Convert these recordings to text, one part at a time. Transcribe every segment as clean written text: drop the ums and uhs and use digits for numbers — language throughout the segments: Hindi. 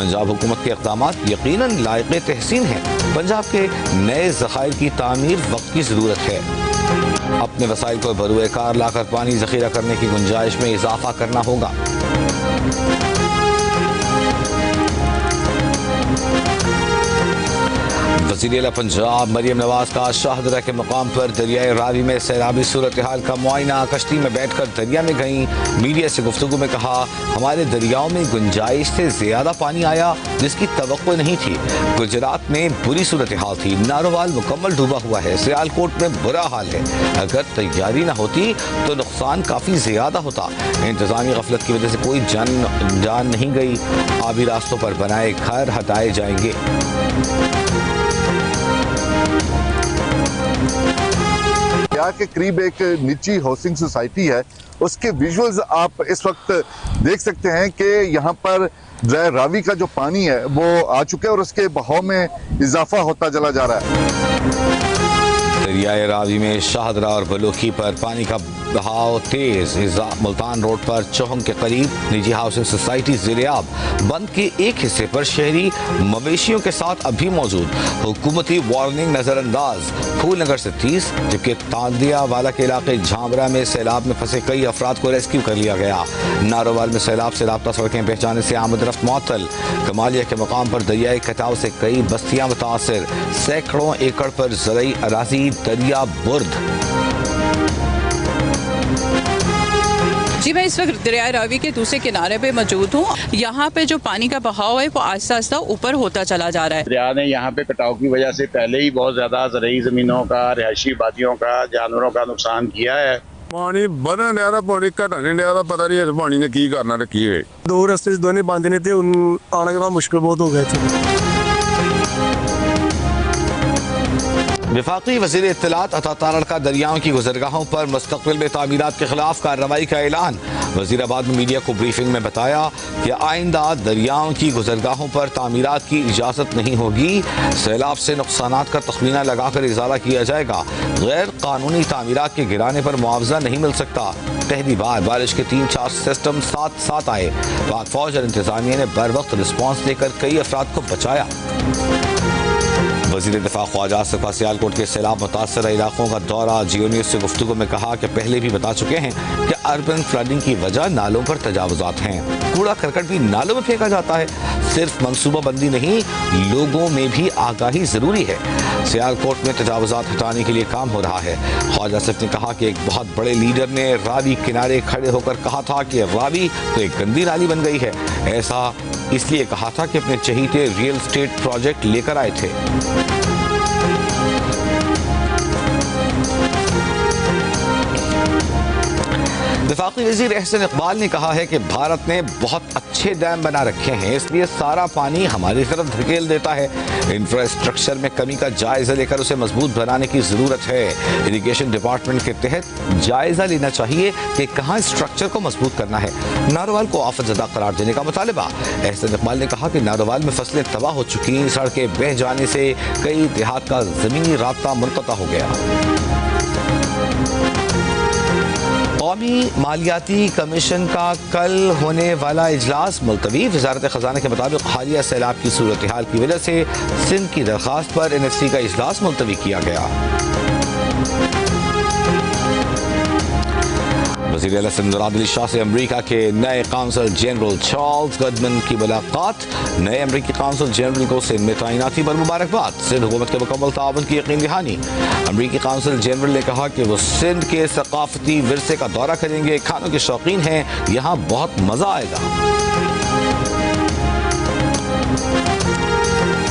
पंजाब हुकूमत के इक़दाम यकीनन लायक़ तहसीन हैं। पंजाब के नए ज़खायर की तामीर वक्त की ज़रूरत है। अपने वसाइल को बरूए कार लाकर पानी ज़ख़ीरा करने की गुंजाइश में इजाफा करना होगा। वज़ीर पंजाब मरियम नवाज का शाहदरा के मकाम पर दरियाए रावी में सैलाबी सूरत हाल का मुआयना। कश्ती में बैठकर दरिया में गईं। मीडिया से गुफ्तगू में कहा, हमारे दरियाओं में गुंजाइश से ज्यादा पानी आया जिसकी तवक्को नहीं थी। गुजरात में बुरी सूरत हाल थी। नारोवाल मुकम्मल डूबा हुआ है। सियालकोट में बुरा हाल है। अगर तैयारी न होती तो नुकसान काफ़ी ज़्यादा होता। इंतज़ामी गफलत की वजह से कोई जान नहीं गई। आबी रास्तों पर बनाए घर हटाए जाएंगे। यहाँ के करीब एक निजी हाउसिंग सोसाइटी है, उसके विजुअल्स आप इस वक्त देख सकते हैं कि यहाँ पर रावी का जो पानी है वो आ चुका है और उसके बहाव में इजाफा होता चला जा रहा है। दरियाए रावी में शाहदरा और बलोखी पर पानी का बहाव तेज। मुल्तान रोड पर चौहंग के करीब निजी हाउसिंग सोसाइटी ज़ेरे-आब। बंद के एक हिस्से पर शहरी मवेशियों के साथ अभी मौजूद। हुकूमती वार्निंग नजरअंदाज। फूल नगर से 30, जबकि तांदिया वाला के इलाके झामरा में सैलाब में फंसे कई अफराद को रेस्क्यू कर लिया गया। नारोवाल में सैलाब से राब्ता सड़कें बह जाने से आमद रफ्त मुअत्तल। कमालिया के मकाम पर दरियाई कटाव से कई बस्तियां मुतासिर। सैकड़ों एकड़ पर ज़रई अराजी दरिया बुर्द। जी, मैं इस वक्त दरियाए रावी के दूसरे किनारे पे मौजूद हूँ। यहाँ पे जो पानी का बहाव है वो आहिस्ता आहिस्ता ऊपर होता चला जा रहा है। दरिया ने यहाँ पे कटाव की वजह से पहले ही बहुत ज्यादा ज़रई ज़मीनों का, रिहायशी बादियों का, जानवरों का नुकसान किया है। पानी बदन डा रहा, पानी घटने डा रहा, पता नहीं पानी ने की करना रखी है। दो रस्ते दोनों बंद ने थे, आने के बाद मुश्किल बहुत हो गए थे। वफाकी वज़ीर इत्तलात अता तारड़ का दरियाओं की गुज़रगाहों पर मुस्तक़बिल में तामीरात के खिलाफ कार्रवाई का ऐलान। वज़ीराबाद में मीडिया को ब्रीफिंग में बताया कि आइंदा दरियाओं की गुज़रगाहों पर तामीरात की इजाज़त नहीं होगी। सैलाब से नुकसानात का तखमीना लगाकर इजाला किया जाएगा। गैर कानूनी तामीरात के गिराने पर मुआवजा नहीं मिल सकता। पहली बार बारिश के 3-4 सिस्टम साथ साथ आए। पाक फौज और इंतजामिया ने बर वक्त रिस्पॉन्स देकर कई अफराद को बचाया। वज़ीर दिफा ख्वाजा आसिफ का सियालकोट के सैलाब मुतासर इलाकों का दौरा। जियो न्यूज़ से गुफ्तगू में कहा कि पहले भी बता चुके हैं कि अर्बन फ्लडिंग की वजह नालों पर तजावुज़ात हैं। कूड़ा करकट भी नालों में फेंका जाता है। सिर्फ मनसूबाबंदी नहीं, लोगों में भी आगाही ज़रूरी है। सियालकोट में तजावुज़ात हटाने के लिए काम हो रहा है। ख्वाजा आसिफ ने कहा कि एक बहुत बड़े लीडर ने रावी किनारे खड़े होकर कहा था कि रावी तो एक गंदी नाली बन गई है। ऐसा इसलिए कहा था कि अपने चहीते रियल एस्टेट प्रोजेक्ट लेकर आए थे। वफाकी वज़ीर एहसन इकबाल ने कहा है कि भारत ने बहुत अच्छे डैम बना रखे हैं, इसलिए सारा पानी हमारी तरफ धकेल देता है। इंफ्रास्ट्रक्चर में कमी का जायजा लेकर उसे मजबूत बनाने की ज़रूरत है। इरिगेशन डिपार्टमेंट के तहत जायजा लेना चाहिए कि कहाँ स्ट्रक्चर को मजबूत करना है। नारोवाल को आफतज़दा करार देने का मुतालबा। एहसन इकबाल ने कहा कि नारोवाल में फसलें तबाह हो चुकी, सड़कें बह जाने से कई देहात का ज़मीनी राब्ता मुनक़ता हो गया। कौमी मालियाती कमीशन का कल होने वाला इजलास मुलतवी। वज़ारत ख़ज़ाना के मुताबिक हालिया सैलाब की सूरत हाल की वजह से सिंध की दरख्वास्त पर NFC का इजलास मुलतवी किया गया। वज़ीर आला सिंध मुराद अली शाह से अमरीका के नए काउंसल जनरल चार्ल्स गडमन की मुलाकात। नए अमरीकी काउंसल जनरल को सिंध में तैनाती पर मुबारकबाद। सिंध हुकूमत के मुकम्मल ताउन की यकीन दहानी। अमरीकी काउंसल जनरल ने कहा कि वो सिंध के सकाफती विरसे का दौरा करेंगे। खानों के शौकीन हैं, यहाँ बहुत मजा आएगा।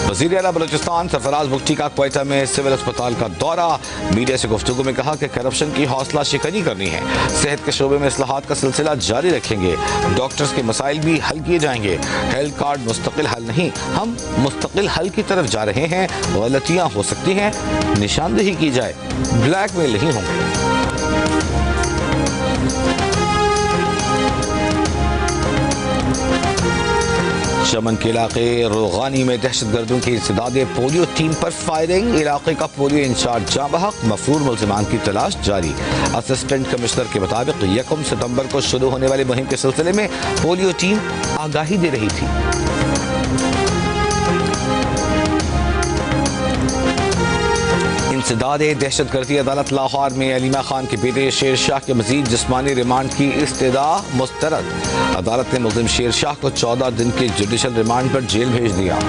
वज़ीर आला बलूचिस्तान सरफराज बुगटी का क्वेटा में सिविल अस्पताल का दौरा। मीडिया से गुफ्तगू में कहा कि करप्शन की हौसला शिकनी करनी है। सेहत के शोबे में इस्लाहात का सिलसिला जारी रखेंगे। डॉक्टर्स के मसाइल भी हल किए जाएंगे। हेल्थ कार्ड मुस्तकिल हल नहीं, हम मुस्तकिल हल की तरफ जा रहे हैं। गलतियाँ हो सकती हैं, निशानदेही की जाए, ब्लैकमेल नहीं होंगे। चमन के इलाके रोगानी में दहशतगर्दों की इंसदादे। पोलियो टीम पर फायरिंग। इलाके का पोलियो इंचार्ज जाँ बहक। मफरूर मुल्जिमान की तलाश जारी। असिस्टेंट कमिश्नर के मुताबिक 1 सितंबर को शुरू होने वाली मुहिम के सिलसिले में पोलियो टीम आगाही दे रही थी। इस्तदाद दहशतगर्दी अदालत लाहौर में अलीमा खान के बेटे शेर शाह के मजीद जिस्मानी रिमांड की इस्तदा मुस्तरद। अदालत ने मुल्जिम शेर शाह को 14 दिन के जुडिशल रिमांड पर जेल भेज दिया।